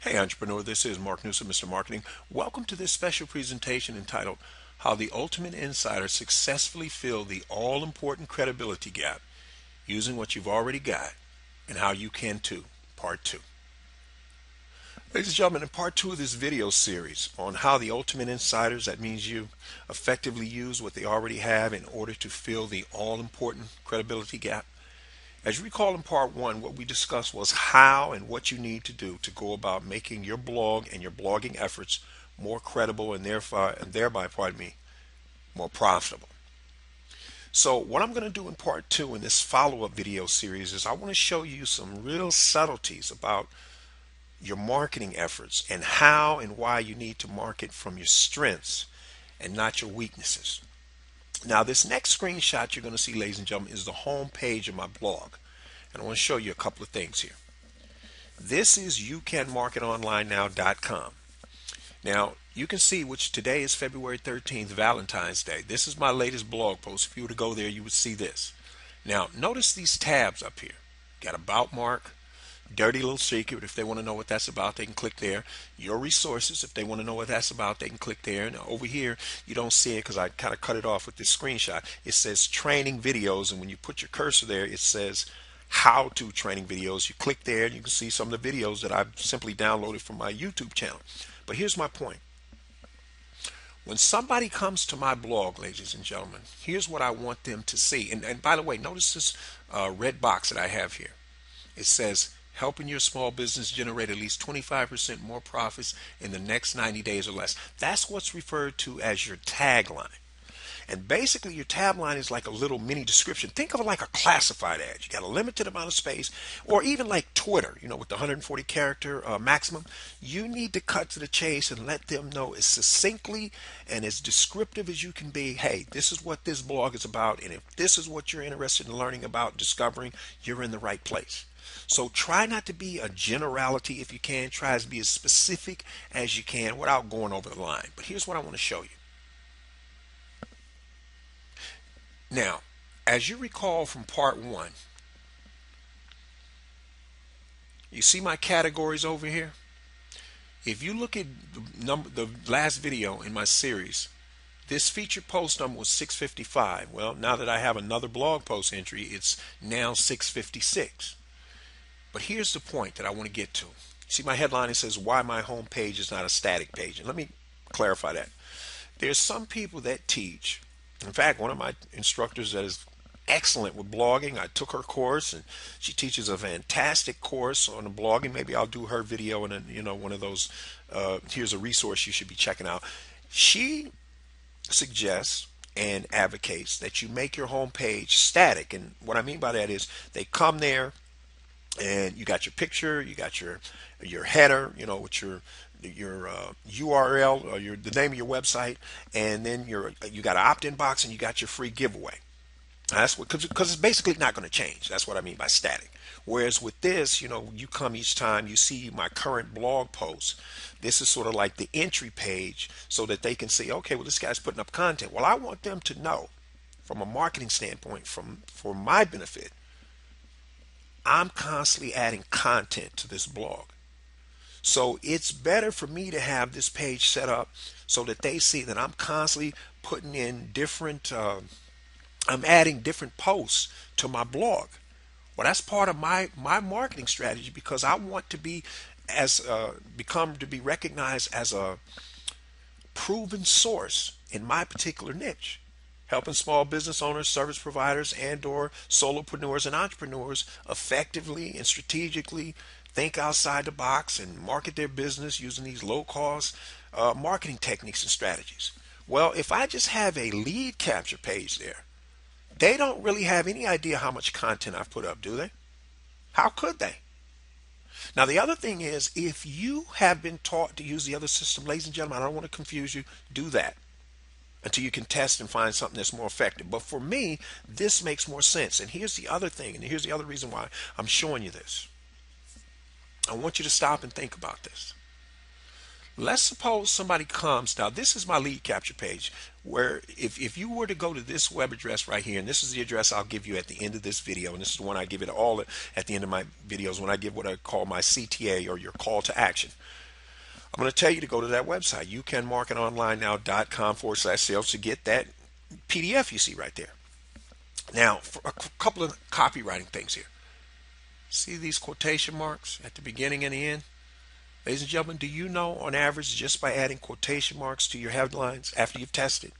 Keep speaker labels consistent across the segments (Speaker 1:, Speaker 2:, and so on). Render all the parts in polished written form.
Speaker 1: Hey entrepreneur, this is Mark Newsom, Mr. Marketing. Welcome to this special presentation entitled How the Ultimate Insider Successfully Filled the All-Important Credibility Gap Using What You've Already Got and How You Can Too, Part 2. Ladies and gentlemen, in Part 2 of this video series on how the ultimate insiders, that means you, effectively use what they already have in order to fill the all-important credibility gap. As you recall in Part 1, what we discussed was how and what you need to do to go about making your blog and your blogging efforts more credible and thereby, more profitable. So what I'm going to do in Part 2 in this follow-up video series is I want to show you some real subtleties about your marketing efforts and how and why you need to market from your strengths and not your weaknesses. Now, this next screenshot you're going to see, ladies and gentlemen, is the home page of my blog. And I want to show you a couple of things here. This is youcanmarketonlinenow.com. Now, you can see, which today is February 13th, Valentine's Day. This is my latest blog post. If you were to go there, you would see this. Now, notice these tabs up here. Got About Mark, Dirty Little Secret. If they want to know what that's about, they can click there. Your Resources. If they want to know what that's about, they can click there. And over here, you don't see it because I kind of cut it off with this screenshot. It says Training Videos, and when you put your cursor there, it says How to Training Videos. You click there, and you can see some of the videos that I've simply downloaded from my YouTube channel. But here's my point. When somebody comes to my blog, ladies and gentlemen, here's what I want them to see. And by the way, notice this red box that I have here. It says helping your small business generate at least 25% more profits in the next 90 days or less. That's what's referred to as your tagline. And basically your tagline is like a little mini description. Think of it like a classified ad. You got a limited amount of space, or even like Twitter, with the 140 character maximum. You need to cut to the chase and let them know as succinctly and as descriptive as you can be. Hey, this is what this blog is about, and if this is what you're interested in learning about, discovering, you're in the right place. So try not to be a generality if you can. Try to be as specific as you can without going over the line. But here's what I want to show you. Now, as you recall from Part 1, you see my categories over here? If you look at the last video in my series, this featured post number was 655. Well, now that I have another blog post entry, it's now 656. But here's the point that I want to get to. See my headline, it says why my home page is not a static page. And let me clarify that. There's some people that teach. In fact, one of my instructors that is excellent with blogging, I took her course, and she teaches a fantastic course on the blogging. Maybe I'll do her video in one of those, here's a resource you should be checking out. She suggests and advocates that you make your home page static. And what I mean by that is they come there, and you got your picture, you got your header, with your URL or the name of your website, and then you got an opt-in box, and you got your free giveaway. That's what, because it's basically not going to change. That's what I mean by static. Whereas with this, you come each time you see my current blog post. This is sort of like the entry page, so that they can see, okay, well, this guy's putting up content. Well, I want them to know from a marketing standpoint, for my benefit, I'm constantly adding content to this blog. So it's better for me to have this page set up so that they see that I'm constantly putting in I'm adding different posts to my blog. Well, that's part of my marketing strategy, because I want to be to be recognized as a proven source in my particular niche, helping small business owners, service providers, and/or solopreneurs and entrepreneurs effectively and strategically think outside the box and market their business using these low-cost marketing techniques and strategies. Well, if I just have a lead capture page there, they don't really have any idea how much content I've put up, do they? How could they? Now, the other thing is, if you have been taught to use the other system, ladies and gentlemen, I don't want to confuse you, do that until you can test and find something that's more effective. But for me, this makes more sense. And here's the other thing, and here's the other reason why I'm showing you this. I want you to stop and think about this. Let's suppose somebody comes. Now, this is my lead capture page. where if you were to go to this web address right here, and this is the address I'll give you at the end of this video, and this is the one I give it all at the end of my videos when I give what I call my CTA, or your call to action. I'm going to tell you to go to that website, youcanmarketonlinenow.com/sales, to get that PDF you see right there. Now, for a couple of copywriting things here. See these quotation marks at the beginning and the end? Ladies and gentlemen, do you know on average, just by adding quotation marks to your headlines after you've tested,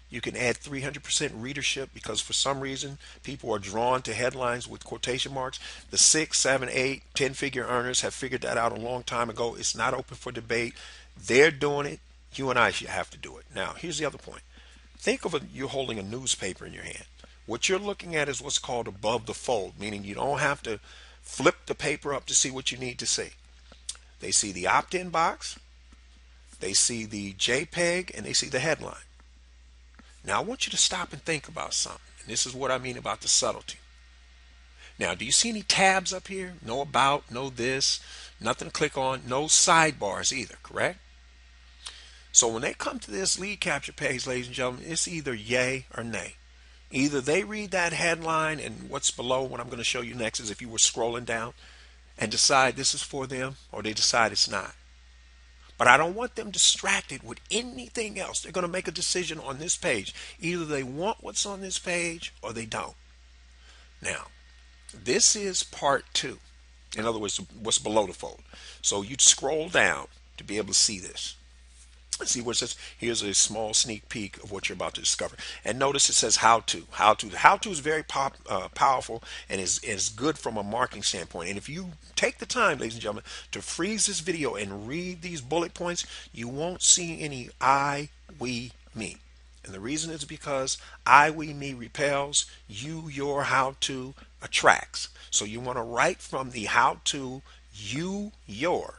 Speaker 1: you can add 300% readership, because for some reason people are drawn to headlines with quotation marks. The 6, 7, 8, 10-figure earners have figured that out a long time ago. It's not open for debate. They're doing it. You and I should have to do it. Now, here's the other point. Think of you're holding a newspaper in your hand. What you're looking at is what's called above the fold, meaning you don't have to flip the paper up to see what you need to see. They see the opt-in box, they see the JPEG, and they see the headline. Now I want you to stop and think about something. And this is what I mean about the subtlety. Now, do you see any tabs up here? No about, no this, nothing to click on, no sidebars either, correct? So when they come to this lead capture page, ladies and gentlemen, it's either yay or nay. Either they read that headline, and what's below, what I'm going to show you next is if you were scrolling down, and decide this is for them, or they decide it's not. But I don't want them distracted with anything else. They're going to make a decision on this page. Either they want what's on this page or they don't. Now, this is part 2. In other words, what's below the fold. So you'd scroll down to be able to see this. See where it says, here's a small sneak peek of what you're about to discover. And notice it says how to. How to. How to is very powerful and is good from a marketing standpoint. And if you take the time, ladies and gentlemen, to freeze this video and read these bullet points, you won't see any I, we, me. And the reason is because I, we, me repels, you, your, how to attracts. So you want to write from the how to, you, your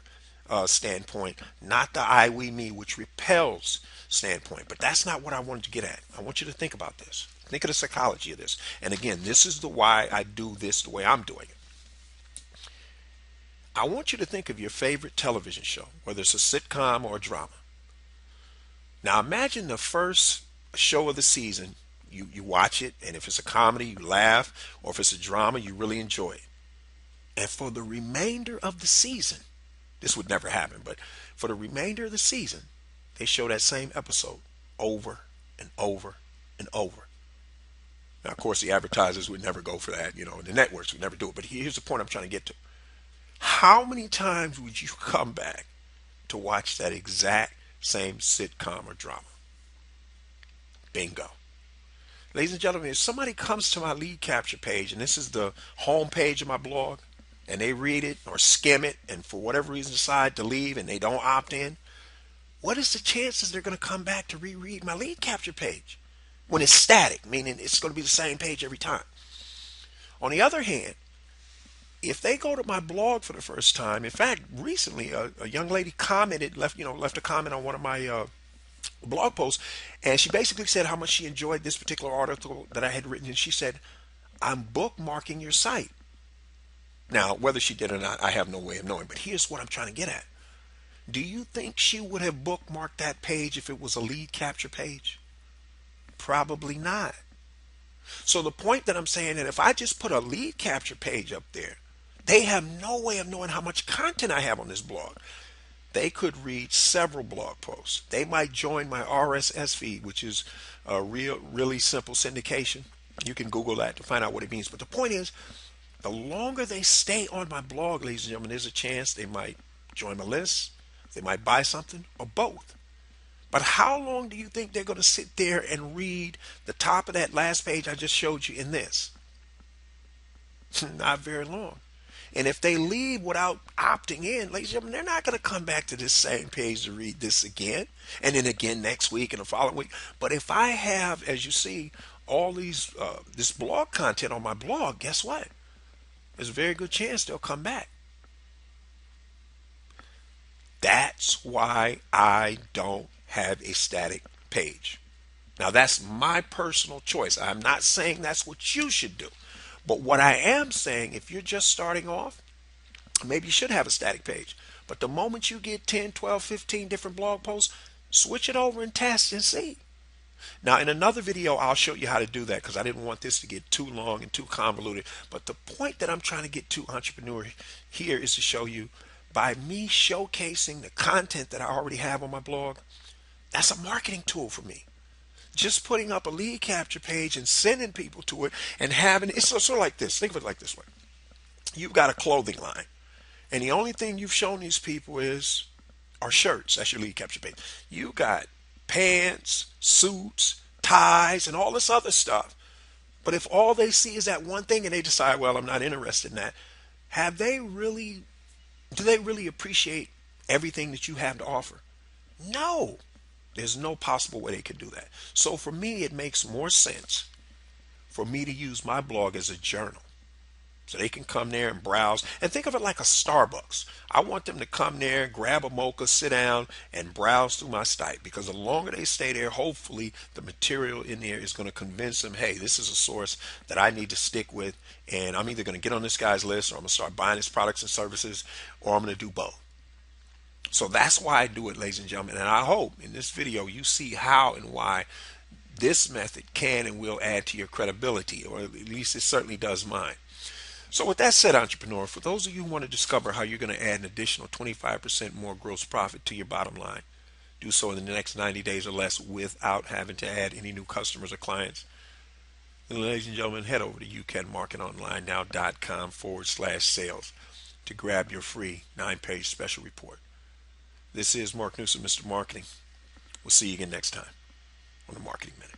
Speaker 1: standpoint, not the I, we, me, which repels standpoint. But that's not what I wanted to get at. I want you to think about this. Think of the psychology of this. And again, this is the why I do this the way I'm doing it. I want you to think of your favorite television show, whether it's a sitcom or a drama. Now imagine the first show of the season, you watch it, and if it's a comedy, you laugh, or if it's a drama, you really enjoy it. And for the remainder of the season, this would never happen, but for the remainder of the season, they show that same episode over and over and over. Now, of course, the advertisers would never go for that, the networks would never do it. But here's the point I'm trying to get to. How many times would you come back to watch that exact same sitcom or drama? Bingo. Ladies and gentlemen, if somebody comes to my lead capture page, and this is the home page of my blog, and they read it or skim it, and for whatever reason decide to leave and they don't opt in, what is the chances they're going to come back to reread my lead capture page when it's static, meaning it's going to be the same page every time? On the other hand, if they go to my blog for the first time, in fact, recently a young lady commented, left a comment on one of my blog posts, and she basically said how much she enjoyed this particular article that I had written, and she said, "I'm bookmarking your site." Now, whether she did or not, I have no way of knowing, but here's what I'm trying to get at. Do you think she would have bookmarked that page if it was a lead capture page? Probably not. So the point that I'm saying that if I just put a lead capture page up there, they have no way of knowing how much content I have on this blog. They could read several blog posts. They might join my RSS feed, which is a really simple syndication. You can Google that to find out what it means. But the point is, the longer they stay on my blog, ladies and gentlemen, there's a chance they might join my list, they might buy something, or both. But how long do you think they're going to sit there and read the top of that last page I just showed you in this? Not very long. And if they leave without opting in, ladies and gentlemen, they're not going to come back to this same page to read this again, and then again next week and the following week. But if I have, as you see, all these this blog content on my blog, guess what? There's a very good chance they'll come back. That's why I don't have a static page. Now, that's my personal choice. I'm not saying that's what you should do. But what I am saying, if you're just starting off, maybe you should have a static page. But the moment you get 10, 12, 15 different blog posts, switch it over and test and see. Now, in another video, I'll show you how to do that because I didn't want this to get too long and too convoluted. But the point that I'm trying to get to, entrepreneur, here is to show you by me showcasing the content that I already have on my blog, that's a marketing tool for me. Just putting up a lead capture page and sending people to it and having it's sort of like this. Think of it like this way. You've got a clothing line, and the only thing you've shown these people are shirts. That's your lead capture page. You got pants, suits, ties, and all this other stuff. But if all they see is that one thing and they decide, well, I'm not interested in that, have they really, do they really appreciate everything that you have to offer? No. There's no possible way they could do that. So for me, it makes more sense for me to use my blog as a journal. So they can come there and browse and think of it like a Starbucks. I want them to come there, grab a mocha, sit down and browse through my site, because the longer they stay there, hopefully the material in there is going to convince them, hey, this is a source that I need to stick with, and I'm either going to get on this guy's list or I'm going to start buying his products and services, or I'm going to do both. So that's why I do it, ladies and gentlemen, and I hope in this video you see how and why this method can and will add to your credibility, or at least it certainly does mine. So with that said, entrepreneur, for those of you who want to discover how you're going to add an additional 25% more gross profit to your bottom line, do so in the next 90 days or less without having to add any new customers or clients. And ladies and gentlemen, head over to youcanmarketonline.com/sales to grab your free 9-page special report. This is Mark Newsom, Mr. Marketing. We'll see you again next time on the Marketing Minute.